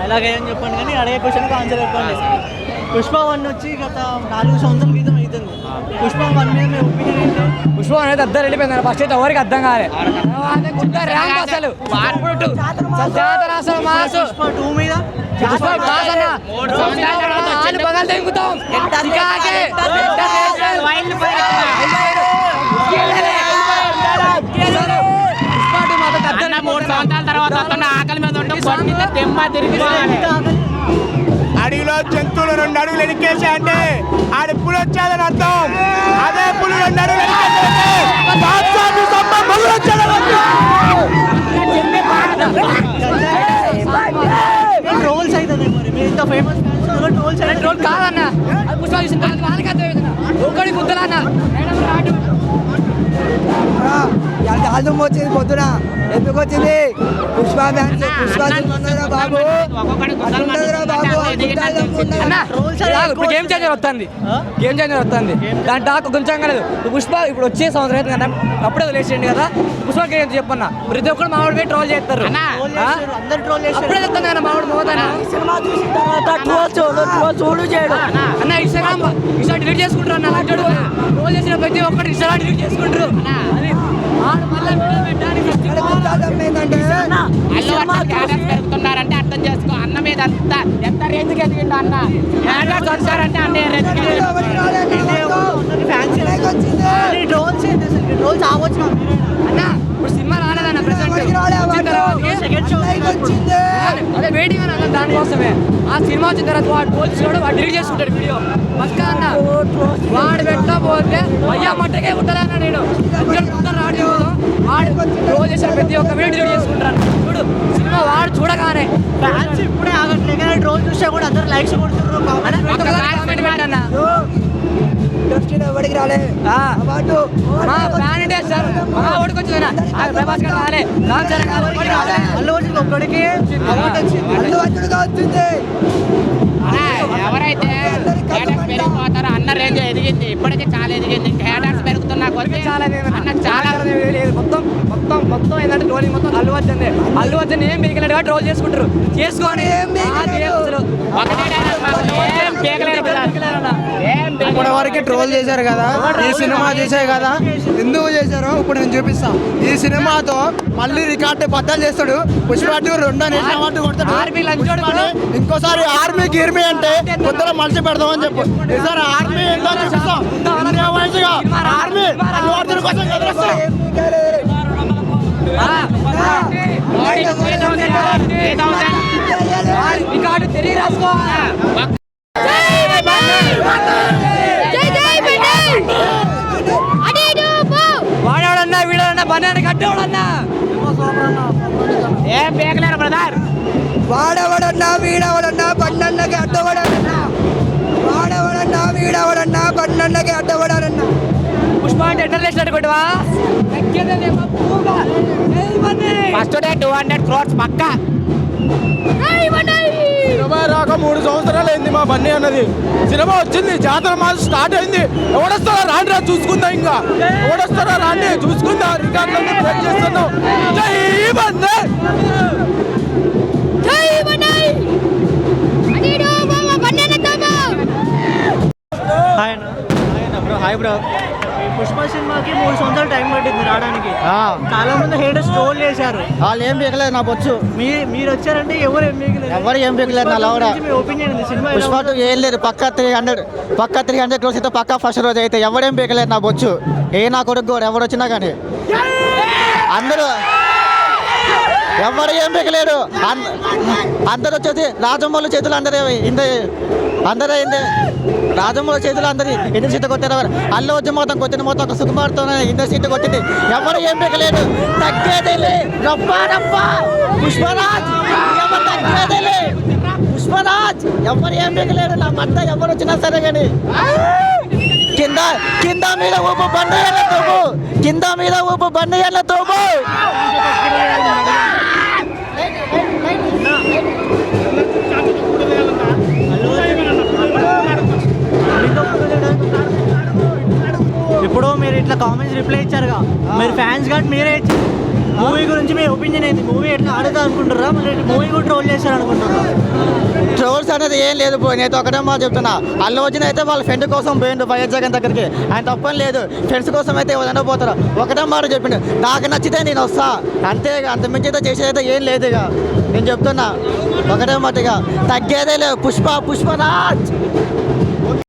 Dialogue ఏమని చెప్పండి కానీ అడిగే క్వశ్చన్కి ఆన్సర్ చెప్పండి. పుష్ప 1 వచ్చి గత 4 సంవత్సరాల క్రితం అవుతుంది. పుష్ప 1 మీద మీ ఒపీనియన్ ఏంటి? పుష్ప అనేది అర్థం వెళ్ళిపోయింది. ఫస్ట్ అయితే ఎవరికి అర్థం కాలే. అసలు పుష్ప 2 మీద అడవిలో జంతువులు 2 అడుగులు ఎనికేసా అంటే ఆడ పులి వచ్చేదని అర్థం. అదే పులి 2 అడుగులు ట్రోల్స్ అవుతుంది. మరి మీరు ఇంత ఫేమస్ ట్రోల్ కాదన్న, పుష్ప చూసిన తర్వాత వాళ్ళకి అర్థమవుతున్నా ఒకటి ముద్దలన్న ఆల్బమ్ వచ్చింది పొద్దున. ఎందుకు వచ్చింది? పుష్ప బాబు ఇప్పుడు గేమ్ చేంజర్ వస్తుంది. గేమ్ చేంజర్ వస్తుంది. దాని టాక్ కొంచెం లేదు. పుష్ప ఇప్పుడు వచ్చే సంవత్సరం అయితే కదా, అప్పుడే వదిలేసేయండి కదా. పుష్ప గేమ్ చెప్పన్నా ప్రతి ఒక్కరు మామిడి పోయి ట్రోల్ చేస్తారు. అప్పుడే చెప్తాను కదా మామిడి మోతాను సినిమా చూసిన తర్వాత చూడు చేయడు అన్న. ఇన్స్టాగ్రామ్ డిలీట్ చేసుకుంటారు అన్న. ట్రోల్ చేసిన ప్రతి ఒక్కరు ఇన్స్టాగ్రామ్ డిలీట్ చేసుకుంటారు. అది పెరుగుతున్నారంటే అర్థం చేసుకో. అన్న మీద ఎంత రేంజ్కి ఎదిగిండు అన్న. అంటే అన్న అన్న ఇప్పుడు సినిమా రాలేదన్న అదే వెయిటింగ్ అన్న. దానికోసమే ఆ సినిమా వచ్చిన తర్వాత వాడు పోలీసుడు వాడు డిలీట్ చేసుకుంటాడు వీడియో పక్కా అన్న. వాడు పెట్టకపోతే అయ్యా మట్టకే ఉంటారన్న. నేను రాడు వాడు రోజు చేసిన ప్రతి ఒక్క వీడియో డిలీట్ చేసుకుంటాను. చూడు సినిమా వాడు చూడగానే ఫ్యాన్స్ ఇప్పుడే ఆగట్లే కానీ రోజు చూసా కూడా అందరు లైక్స్ కొడుతున్నారు. అన్న ఎవరికి రాలే సార్ మా ఓడికి వచ్చిందన్న. ప్రభాస్ గారు రాలే, రామ్ చరణ్ గారు అల్లు అర్జున్ ఒక్కడికి వచ్చింది. ఎవరైతే క్యాడర్స్ పెరిగిపోతారో అన్న రేంజ్ ఎదిగింది. ఇప్పటికీ చాలా ఎదిగింది. క్యాడర్స్ పెరుగుతున్నా కొద్ది చాలా అన్న చాలా మొత్తం మొత్తం మొత్తం ఏంటంటే ట్రోలింగ్ మొత్తం అల్లు అర్జున్ ఏం పీకలేడుగా ట్రోల్ చేసుకుంటారు. చేసుకొని ఇప్పటి వరకు ట్రోల్ చేశారు కదా, ఈ సినిమా చేశారు కదా, ఎందుకు చేశారో ఇప్పుడు నేను చూపిస్తా. ఈ సినిమాతో మళ్ళీ రికార్డు బద్దలు చేస్తాడు. పుష్ప 2 రెండో నేషనల్ అవార్డు కొడతాడు. ఇంకోసారి ఆర్మీ గిర్మీ అంటే కొత్తలో మనిషి పెడతామని చెప్పు. ఈసారి ఆర్మీ ఏంటో చూపిస్తాం. ఆర్మీ అల్లు అర్జున్ కోసం ఎదురుస్తాం. రికార్డు తెలియ రాసుకో. వాడేవాడన్నా వీడన్నా బనాన్ని కట్టేవాడన్నా ఏం పేకలేరు బ్రదర్. వాడవడన్నా వీడవడన్నా బండన్నకి అడ్డవడన్నా. వాడవడన్నా వీడవడన్నా బండన్నకి అడ్డవడన్నా. పుష్ప అంటే ఇంటర్నేషనల్ కొట్టువా ఫస్ట్ డే 200 crores పక్కా. సినిమా రాక 3 సంవత్సరాలు అయింది మా బన్నీ అన్నది. సినిమా వచ్చింది, జాతర మాసం స్టార్ట్ అయింది. ఎవడొస్తారో రాండి రా చూసుకుందా. ఇంకా ఎవడొస్తారో రాండి చూసుకుందా. రికార్డులన్నీ బ్రేక్ చేస్తున్నాం. జై బన్నీ. Hi bro. పుష్ప సినిమాకి 3 సంవత్సరాలు టైం పట్టింది రావడానికి. చాలా మంది హేటర్స్ ట్రోల్ చేశారు. వాళ్ళు ఏం పీకలేదు నాకు వచ్చు. మీరు వచ్చారంటే ఎవరు ఏం పీకలేదు. ఎవరు ఏం పీకలేదు. నా లవడ మీ ఒపీనియన్ ఉంది. సినిమా పుష్ప 2 ఏం లేదు. పక్కా 300 crores అయితే పక్కా ఫస్ట్ రోజు అయితే ఎవడేం పీకలేదు నాకు వచ్చు. నా కొడుకు కూడా ఎవడు వచ్చినా కానీ అందరూ ఎవరు ఏం పీకలేరు. అందరు వచ్చేసి రాజమౌళి చేతులు అందరూ అయింది. రాజమౌళి చేతులు అందరి ఇంటర్ సీట్ కొట్టారు. అల్లు అర్జున్ మొత్తం ఒక సుకుమార్తో ఇంటర్ సీట్ కొట్టింది. ఎవరు ఏం పీకలేరు. తగ్గేదేలే పుష్పరాజ్. ఎవరు తగ్గేదేలే పుష్పరాజ్. ఎవరు ఏం పీకలేరు. నా మధ్య ఎవరు వచ్చినా సరే కానీ కింద మీద ఊపు బండి తోపు. కింద మీద ఊపు బండి తోపు. ఇప్పుడు మీరు ఇట్లా కామెంట్స్ రిప్లై ఇచ్చారుగా, మీరు ఫ్యాన్స్ కాబట్టి మీరే ఇచ్చారు. మూవీ గురించి మీ ఒపీనియన్ ఏంటి? మూవీ ఎట్లా ఆడుతా అనుకుంటారా, మళ్ళీ మూవీ కూడా ట్రోల్ చేశారు అనుకుంటారా? అనేది ఏం లేదు పోయి నేనైతే ఒకటే మాట చెప్తున్నా. అల్లు అర్జున్ అయితే వాళ్ళ ఫ్రెండ్ కోసం పోయిండు వైఎస్ జగన్ దగ్గరికి, ఆయన తప్పని లేదు. ఫ్రెండ్స్ కోసం అయితే ఎవరైనా పోతారు. ఒకటే మాట చెప్పిండు, నాకు నచ్చితే నేను వస్తా అంతే, అంత మించి అయితే చేసేదైతే ఏం లేదు. ఇక నేను చెప్తున్నా ఒకటే మాట, ఇక తగ్గేదే లేదు. పుష్పరాజ్.